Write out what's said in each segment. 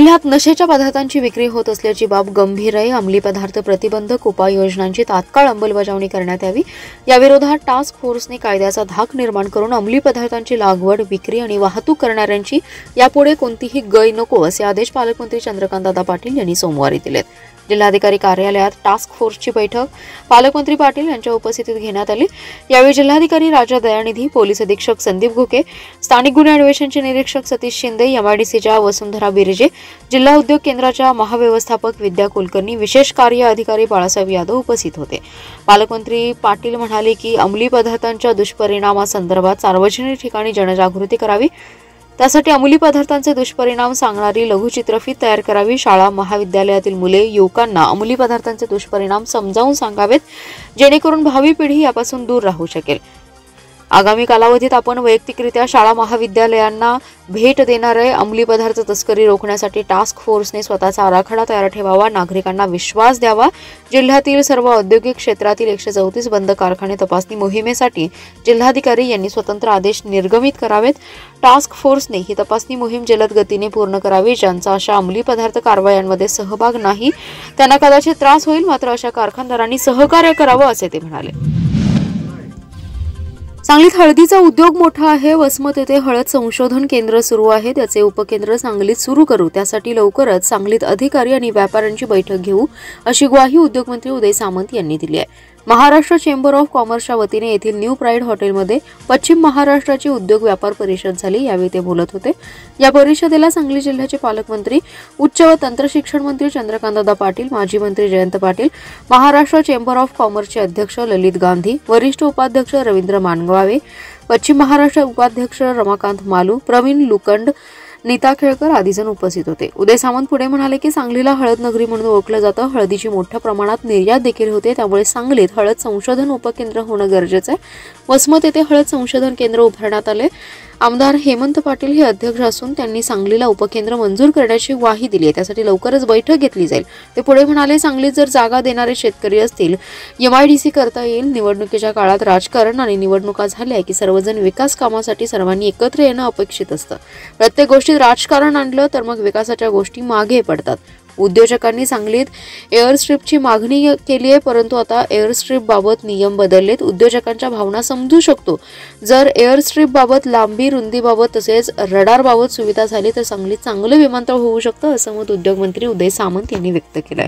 जिल्ह्यात नशेच्या पदार्थांची विक्री होत असल्याची बाब गंभीर आहे। अंमली पदार्थ प्रतिबंधक उपाययोजनांची तात्काळ अंमलबजावणी करण्यात यावी। याविरोधात टास्क फोर्सने कायद्याचा धाक निर्माण करून अंमली पदार्थांची लागवड, विक्री आणि वाहतूक करणाऱ्यांची यापुढे कोणतीही गय नको असे आदेश पालकमंत्री चंद्रकांतदादा पाटील यांनी सोमवारी दिलेत। जिल्हाधिकारी कार्यालयात टास्क फोर्सची बैठक पालकमंत्री पाटील यांच्या उपस्थितीत घेण्यात आली। यावेळी जिल्हाधिकारी राजा दयानिधी, पोलीस अधीक्षक संदीप घुके, स्थानिक गुन्हे अन्वेषणचे निरीक्षक सतीश शिंदे, एमआयडीसीच्या वसुंधरा बिरजे, जिल्हा उद्योग केंद्राच्या महाव्यवस्थापक विद्या कुलकर्णी, विशेष कार्य अधिकारी बाळासाहेब यादव उपस्थित होते। पालकमंत्री पाटील म्हणाले की अंमली पदार्थांच्या दुष्परिणामासंदर्भात सार्वजनिक ठिकाणी जनजागृती करावी। त्यासाठी अंमली पदार्थांचे दुष्परिणाम सांगणारी लघुचित्रफीत तयार करावी। शाळा महाविद्यालयातील मुले, युवकांना अंमली पदार्थांचे दुष्परिणाम समजावून सांगावेत, जेणेकरून भावी पिढी यापासून दूर राहू शकेल। आगामी कालावधीत आपण वैयक्तिकरित्या शाळा महाविद्यालयांना भेट देणार आहे। अंमली पदार्थ तस्करी रोखण्यासाठी टास्क फोर्सने स्वतःचा आराखडा तयार ठेवावा, नागरिकांना विश्वास द्यावा। जिल्ह्यातील सर्व औद्योगिक क्षेत्रातील 134 बंद कारखाने तपासणी मोहिमेसाठी जिल्हाधिकारी यांनी स्वतंत्र आदेश निर्गमित करावेत। टास्क फोर्सने ही तपासणी मोहीम जलद गतीने पूर्ण करावी। ज्यांचा अशा अंमली पदार्थ कारवायांमध्ये सहभाग नाही त्यांना कदाचित त्रास होईल, मात्र अशा कारखानदारांनी सहकार्य करावं असे ते म्हणाले। सांगलीत हळदीचा उद्योग मोठा आहे। वसमत येथे हळद संशोधन केंद्र सुरू आहे, त्याचे उपकेंद्र सांगलीत सुरू करू। त्यासाठी लवकरच सांगलीत अधिकारी आणि व्यापाऱ्यांची बैठक घेऊ अशी ग्वाही उद्योगमंत्री उदय सामंत यांनी दिली आहे। महाराष्ट्र चेंबर ऑफ कॉमर्सच्या वतीने येथील न्यू प्राईड हॉटेलमध्ये पश्चिम महाराष्ट्राची उद्योग व्यापार परिषद झाली। यावेळी ते बोलत होते। या परिषदेला सांगली जिल्ह्याचे पालकमंत्री, उच्च व तंत्र शिक्षण मंत्री चंद्रकांतदादा पाटील, माजी मंत्री जयंत पाटील, महाराष्ट्र चेंबर ऑफ कॉमर्सचे अध्यक्ष ललित गांधी, वरिष्ठ उपाध्यक्ष रवींद्र मानगावे, पश्चिम महाराष्ट्र उपाध्यक्ष रमाकांत मालू, प्रवीण लुकंड, नीता खेळकर आदी जण उपस्थित होते। उदय सामंत पुढे म्हणाले की सांगलीला हळद नगरी म्हणून ओळखलं जातं। हळदीची मोठ्या प्रमाणात निर्यात देखील होते, त्यामुळे सांगलीत हळद संशोधन उपकेंद्र होणं गरजेचं आहे। वसमत येथे हळद संशोधन केंद्र उभारण्यात आले। आमदार हेमंत पाटील हे अध्यक्ष असून त्यांनी सांगलीला उपकेंद्र मंजूर करण्याची ग्वाही दिली आहे। त्यासाठी लवकरच बैठक घेतली जाईल। ते पुढे म्हणाले, सांगलीत जर जागा देणारे शेतकरी असतील, एमआयडीसी करता येईल। निवडणुकीच्या काळात राजकारण आणि निवडणुका झाल्या की सर्वजण विकास कामासाठी सर्वांनी एकत्र येणं अपेक्षित असतं। प्रत्येक गोष्टीत राजकारण आणलं तर मग विकासाच्या गोष्टी मागे पडतात। उद्योजकांनी सांगलीत एअरस्ट्रिपची मागणी केली आहे, परंतु आता एअरस्ट्रिप बाबत नियम बदललेत। उद्योजकांच्या भावना समजू शकतो। जर एअरस्ट्रिप बाबत, लांबी रुंदीबाबत तसेच रडार बाबत सुविधा झाली तर सांगलीत चांगलं विमानतळ होऊ शकतं, असं मत उद्योगमंत्री उदय सामंत यांनी व्यक्त केलंय।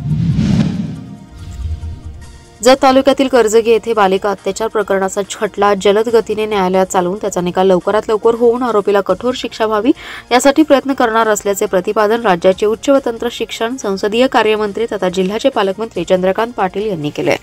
जत तालुक्यातील कर्जगी येथे बालिका अत्याचार प्रकरणाचा खटला जलद गतीने न्यायालयात चालवून त्याचा निकाल लवकरात लवकर होऊन आरोपीला कठोर शिक्षा व्हावी यासाठी प्रयत्न करणार असल्याचे प्रतिपादन राज्याचे उच्च व तंत्र शिक्षण संसदीय कार्यमंत्री तथा जिल्ह्याचे पालकमंत्री चंद्रकांत पाटील यांनी केले।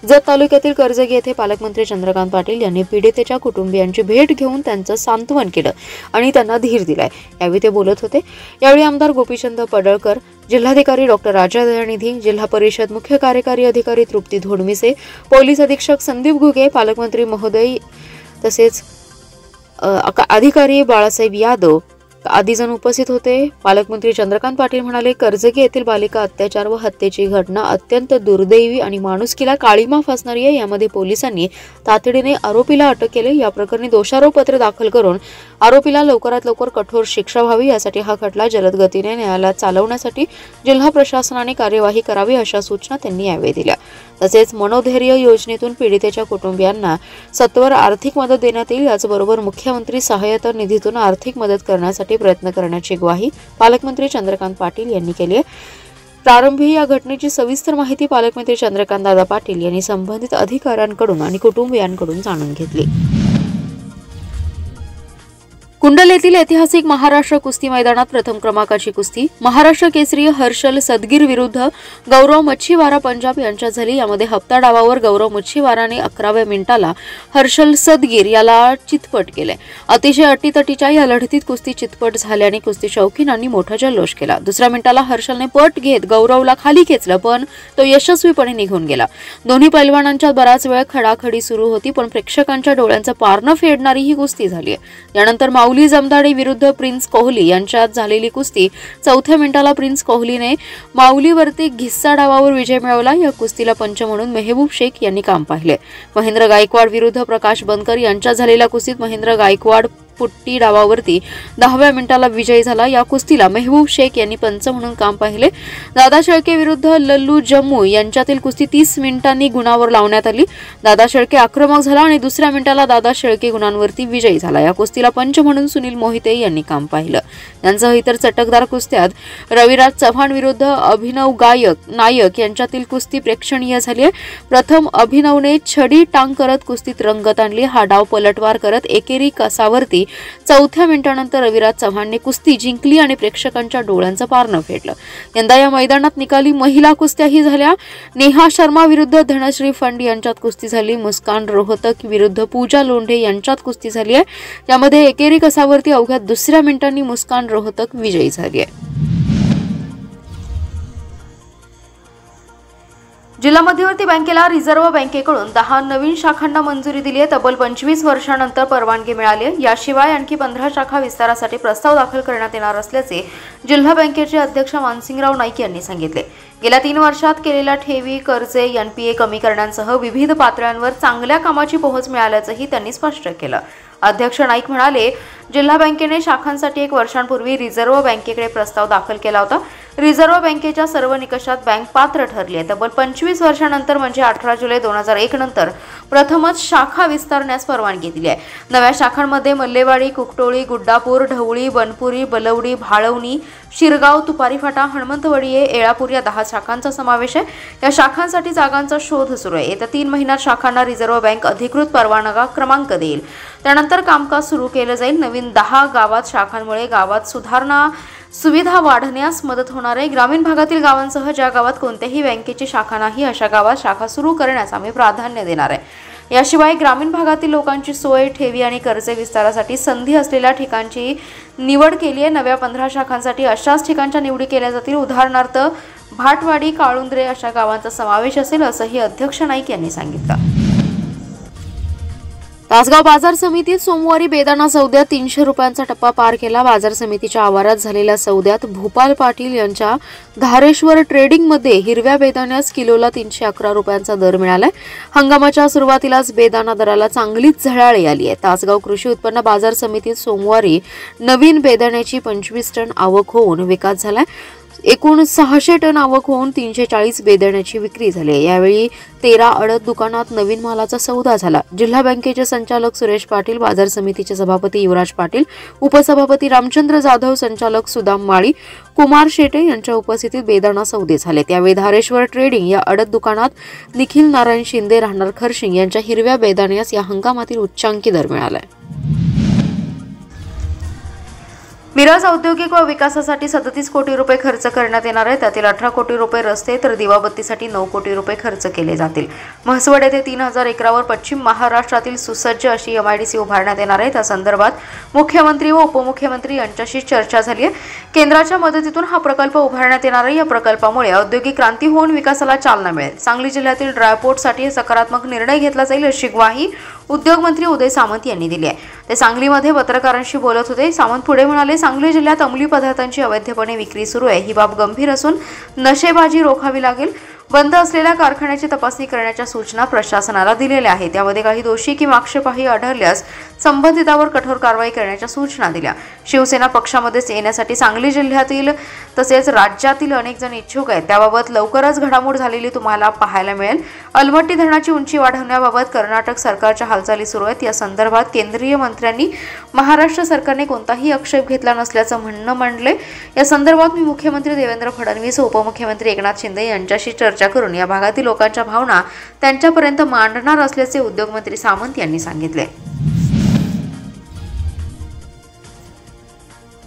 जत तालुक्यातील कर्जगी येथे पालकमंत्री चंद्रकांत पाटील यांनी पीडितेच्या कुटुंबियांची भेट घेऊन त्यांचं सांत्वन केलं आणि त्यांना धीर दिलाय। यावेळी ते बोलत होते। यावेळी आमदार गोपीचंद पडळकर, जिल्हाधिकारी डॉक्टर राजा दयानिधी, जिल्हा परिषद मुख्य कार्यकारी अधिकारी तृप्ती धोडमिसे, पोलीस अधीक्षक संदीप घुगे, पालकमंत्री महोदय तसेच अधिकारी बाळासाहेब यादव आदी जण उपस्थित होते। पालकमंत्री चंद्रकांत पाटील म्हणाले, कर्जगी येथील बालिका अत्याचार व हत्येची घटना अत्यंत दुर्दैवी आणि माणुसकीला काळीमा फासणारी आहे। यामध्ये पोलिसांनी तातडीने आरोपीला अटक केली। या प्रकरणी दोषारोपपत्र दाखल करून आरोपीला लवकरात लवकर कठोर शिक्षा व्हावी यासाठी हा खटला जलद गतीने न्यायालयात चालवण्यासाठी जिल्हा प्रशासनाने कार्यवाही करावी अशा सूचना त्यांनी यावेळी दिल्या। तसेच मनोधैर्य योजनेतून पीडितेच्या कुटुंबियांना सत्वर आर्थिक मदत देण्यात येईल। याचबरोबर मुख्यमंत्री सहाय्यता निधीतून आर्थिक मदत करण्यासाठी प्रयत्न करण्याची ग्वाही पालकमंत्री चंद्रकांत पाटील यांनी केली आहे। प्रारंभी या घटनेची सविस्तर माहिती पालकमंत्री चंद्रकांतदादा पाटील यांनी संबंधित अधिकाऱ्यांकडून आणि कुटुंबियांकडून जाणून घेतली। कुंडल येथील ऐतिहासिक महाराष्ट्र कुस्ती मैदानात प्रथम क्रमांकाची कुस्ती महाराष्ट्र केसरी हर्षल सदगीर विरुद्ध गौरव मच्छीवारा पंजाब यांच्यात झाली। यामध्ये हप्ता डावावर गौरव मच्छीवाराने 11व्या मिनिटाला हर्षल सदगीर याला चितपट केले। अतिशय अटीतटीच्या या लढतीत कुस्ती चितपट झाल्याने कुस्ती शौकीनांनी मोठा जल्लोष केला। दुसऱ्या मिनिटाला हर्षलने पट घेत गौरवला खाली खेचलं, पण तो यशस्वीपणे निघून गेला। दोन्ही पैलवानांच्यात बराच वेळ खडाखडी सुरू होती, पण प्रेक्षकांच्या डोळ्यांचं पारणं फेडणारी ही कुस्ती झाली। यानंतर माऊली जमदाडे विरुद्ध प्रिन्स कोहली यांच्यात झालेली कुस्ती 4थ्या मिनिटाला प्रिन्स कोहलीने माऊलीवरती घिस्सा डावावर विजय मिळवला। या कुस्तीला पंच म्हणून मेहबूब शेख यांनी काम पाहिले। महेंद्र गायकवाड विरुद्ध प्रकाश बनकर यांच्यात झालेल्या कुस्तीत महेंद्र गायकवाड पुट्टी डावावरती 10व्या मिनिटाला विजयी झाला। या कुस्तीला मेहबूब शेख यांनी पंच म्हणून काम पाहिले। दादा शेळके विरुद्ध लल्लू जम्मू यांच्यातील कुस्ती 30 मिनिटांनी गुणावर लावण्यात आली। दादा शेळके आक्रमक झाला आणि दुसऱ्या मिनिटाला दादा शेळके गुणांवरती विजयी झाला। या कुस्तीला पंच म्हणून सुनील मोहिते यांनी काम पाहिलं। यांसह इतर चटकदार कुस्त्यात रविराज चव्हाण विरुद्ध अभिनव नायक यांच्यातील कुस्ती प्रेक्षणीय झाली आहे। प्रथम अभिनवने छडी टांग करत कुस्तीत रंगत आणली। हा डाव पलटवार करत एकेरी कसावरती 4थ्या मिनिटानंतर रविराज चव्हाणने कुस्ती जिंकली आणि प्रेक्षकांच्या डोळ्यांचं पारणं फेडलं। यंदा या मैदानात निकाली महिला कुस्त्याही झाल्या। नेहा शर्मा विरुद्ध धनश्री फंड यांच्यात कुस्ती झाली। मुस्कान रोहतक विरुद्ध पूजा लोंढे यांच्यात कुस्ती झाली आहे। यामध्ये एकेरी कसावरती अवघ्या दुसऱ्या मिनिटांनी मुस्कान रोहतक विजयी झाली आहे। जिल्हा मध्यवर्ती बँकेला रिझर्व्ह बँकेकडून 10 नवीन शाखांना मंजुरी दिली आहे। तब्बल 25 वर्षांनंतर परवानगी मिळाली आहे। याशिवाय आणखी 15 शाखा विस्तारासाठी प्रस्ताव दाखल करण्यात येणार असल्याचे जिल्हा बँकेचे अध्यक्ष मानसिंगराव नाईक यांनी सांगितले। गेल्या 3 वर्षात केलेल्या ठेवी, कर्जे, एनपीए कमी करण्यासह विविध पातळ्यांवर चांगल्या कामाची पोहोच मिळाल्याचंही त्यांनी स्पष्ट केलं। अध्यक्ष नाईक म्हणाले, जिल्हा बँकेने शाखांसाठी 1 वर्षांपूर्वी रिझर्व्ह बँकेकडे प्रस्ताव दाखल केला होता। रिझर्व्ह बँकेच्या सर्व निकषात बँक पात्र ठरली आहे। तब्बल 25 वर्षांनंतर म्हणजे 18 जुलै 2001 नंतर प्रथमच शाखा विस्तारण्यास परवानगी दिली आहे। नव्या शाखांमध्ये मल्लेवाडी, कुकटोळी, गुड्डापूर, ढवळी, बनपुरी, बलवडी, भाळवणी, शिरगाव, तुपारी फाटा, हनुमंतवाडी, येळापूर या 10 शाखांचा समावेश आहे। या शाखांसाठी जागांचा शोध सुरू आहे। येत्या 3 महिन्यात शाखांना रिझर्व्ह बँक अधिकृत परवानगी क्रमांक देईल। त्यानंतर कामकाज सुरू केलं जाईल। नवीन 10 गावात शाखांमुळे गावात सुविधा वाढण्यास मदत होणार आहे। ग्रामीण भागातील गावांसह ज्या गावात कोणत्याही बँकेची शाखा नाही अशा गावात शाखा सुरू करण्यास आम्ही प्राधान्य देणार आहे। याशिवाय ग्रामीण भागातील लोकांची सोय, ठेवी आणि कर्जे विस्तारासाठी संधी असलेल्या ठिकाणची निवड केली आहे। नव्या 15 शाखांसाठी अशाच ठिकाणच्या निवडी केल्या जातील। उदाहरणार्थ भाटवाडी, काळुंद्रे अशा गावांचा समावेश असेल असंही अध्यक्ष नाईक यांनी सांगितलं। तासगाव बाजार समितीत सोमवारी बेदाणा सौद्यात 300 रुपयांचा टप्पा पार केला। बाजार समितीच्या आवारात झालेल्या सौद्यात भूपाल पाटील यांच्या धारेश्वर ट्रेडिंगमध्ये हिरव्या बेदाण्यास किलोला 311 रुपयांचा दर मिळालाय। हंगामाच्या सुरुवातीलाच बेदाणा दराला चांगलीच झळाळी आली आहे। तासगाव कृषी उत्पन्न बाजार समितीत सोमवारी नवीन बेदाण्याची 25 टन आवक होऊन विकास झालाय। एकूण 600 टन आवक होऊन 340 बेदाण्याची विक्री झाली। यावेळी 13 अडत दुकानात नवीन मालाचा सौदा झाला। जिल्हा बँकेचे संचालक सुरेश पाटील, बाजार समितीचे सभापती युवराज पाटील, उपसभापती रामचंद्र जाधव, संचालक सुदाम माळी, कुमार शेटे यांच्या उपस्थितीत बेदाणा सौदे झाले। त्यावेळी धारेश्वर ट्रेडिंग या अडत दुकानात निखिल नारायण शिंदे राहणार खरशिंग यांच्या हिरव्या बेदाण्यास या हंगामातील उच्चांकी दर मिळालाय। मिरज औद्योगिक व विकासासाठी 37 कोटी रुपये खर्च करण्यात येणार आहे। त्यातील 18 कोटी रुपये रस्ते तर दिवाबत्तीसाठी 9 कोटी रुपये खर्च केले जातील। म्हसवड येथे 3000 एकरावर पश्चिम महाराष्ट्रातील सुसज्ज अशी एमआयडीसी उभारण्यात येणार आहे। त्या संदर्भात मुख्यमंत्री व उपमुख्यमंत्री यांच्याशी चर्चा झाली आहे। केंद्राच्या मदतीतून हा प्रकल्प उभारण्यात येणार आहे। या प्रकल्पामुळे औद्योगिक क्रांती होऊन विकासाला चालना मिळेल। सांगली जिल्ह्यातील ड्रायपोर्टसाठी सकारात्मक निर्णय घेतला जाईल अशी ग्वाही उद्योगमंत्री उदय सामंत यांनी दिली आहे। ते सांगलीमध्ये पत्रकारांशी बोलत होते। सामंत पुढे म्हणाले, सांगली जिल्ह्यात अंमली पदार्थांची अवैधपणे विक्री सुरू आहे। ही बाब गंभीर असून नशेबाजी रोखावी लागेल। बंद असलेल्या कारखान्याची तपासणी करण्याच्या सूचना प्रशासनाला दिलेल्या आहेत। त्यामध्ये काही दोषी किंवा आक्षेपार्ह आढळल्यास संबंधितांवर कठोर कारवाई करण्याच्या सूचना दिल्या। शिवसेना पक्षामध्ये येण्यासाठी सांगली जिल्ह्यातील तसेच राज्यातील अनेक जण इच्छुक आहेत। त्याबाबत लवकरच घडामोड झालेली तुम्हाला पाहायला मिळेल। अलमट्टी धरणाची उंची वाढवण्याबाबत कर्नाटक सरकारच्या हालचाली सुरू आहेत। या संदर्भात केंद्रीय मंत्र्यांनी महाराष्ट्र सरकारने कोणताही आक्षेप घेतला नसल्याचं म्हणणं मांडले। या संदर्भात मी मुख्यमंत्री देवेंद्र फडणवीस व उपमुख्यमंत्री एकनाथ शिंदे यांच्याशी चर्चा करून या भागातील लोकांच्या भावना त्यांच्यापर्यंत मांडणार असल्याचे उद्योगमंत्री सामंत यांनी सांगितले।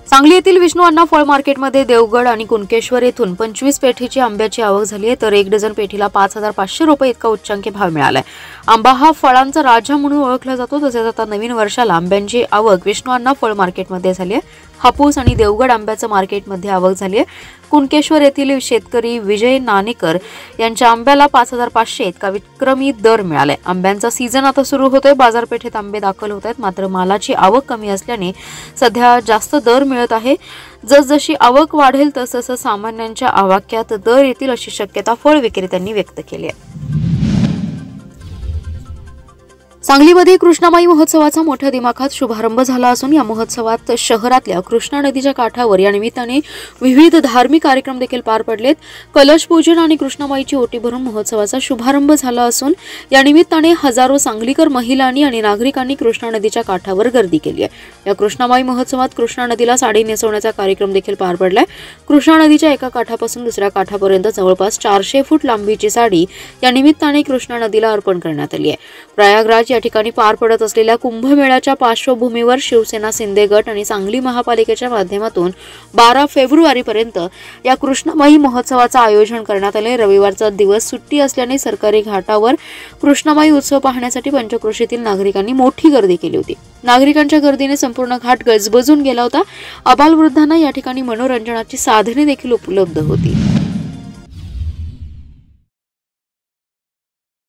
सांगली येथील विष्णू अण्णा फळ मार्केटमध्ये देवगड आणि कुणकेश्वर येथून 25 पेठीची आंब्याची आवक झाली आहे, तर 1 डझन पेठीला 5500 रुपये इतका उच्चांकी भाव मिळालाय। आंबा हा फळांचा राजा म्हणून ओळखला जातो। तसेच आता नवीन वर्षाला आंब्यांची आवक विष्णू अण्णा फळ मार्केटमध्ये झाली आहे। हापूस आणि देवगड आंब्याचं मार्केटमध्ये आवक झाली आहे। कुणकेश्वर येथील शेतकरी विजय नानेकर यांच्या आंब्याला 5500 इतका विक्रमी दर मिळालाय। आंब्यांचा सीझन आता सुरू होतोय। बाजारपेठेत आंबे दाखल होत आहेत, मात्र मालाची आवक कमी असल्याने सध्या जास्त दर मिळत आहे। जसजशी आवक वाढेल तसतसं सामान्यांच्या आवाक्यात दर येतील अशी शक्यता फळ विक्रेत्यांनी व्यक्त केली आहे। सांगलीमध्ये कृष्णामाई महोत्सवाचा मोठ्या दिमाखात शुभारंभ झाला असून या महोत्सवात शहरातल्या कृष्णा नदीच्या काठावर या निमित्ताने विविध धार्मिक कार्यक्रम देखील पार पडलेत। कलश पूजन आणि कृष्णामाईची ओटी भरून महोत्सवाचा शुभारंभ झाला असून या निमित्ताने हजारो सांगलीकर महिलांनी आणि नागरिकांनी कृष्णा नदीच्या काठावर गर्दी केली आहे। या कृष्णामाई महोत्सवात कृष्णा नदीला साडी नेसवण्याचा कार्यक्रम देखील पार पडलाय। कृष्णा नदीच्या एका काठापासून दुसऱ्या काठापर्यंत जवळपास 400 फूट लांबीची साडी या निमित्ताने कृष्णा नदीला अर्पण करण्यात आली आहे। प्रयागराज या ठिकाणी पार पडत असलेल्या कुंभमेळ्याच्या पार्श्वभूमीवर शिवसेना शिंदे गट आणि सांगली महापालिकेच्या माध्यमातून 12 फेब्रुवारीपर्यंत या कृष्णामाई महोत्सवाचं आयोजन करण्यात आले। रविवारचा दिवस सुट्टी असल्याने सरकारी घाटावर कृष्णामाई उत्सव पाहण्यासाठी पंचक्रोशीतील नागरिकांनी मोठी गर्दी केली होती। नागरिकांच्या गर्दीने संपूर्ण घाट गजबजून गेला होता। आबालवृद्धांना या ठिकाणी मनोरंजनाची साधने देखील उपलब्ध होती।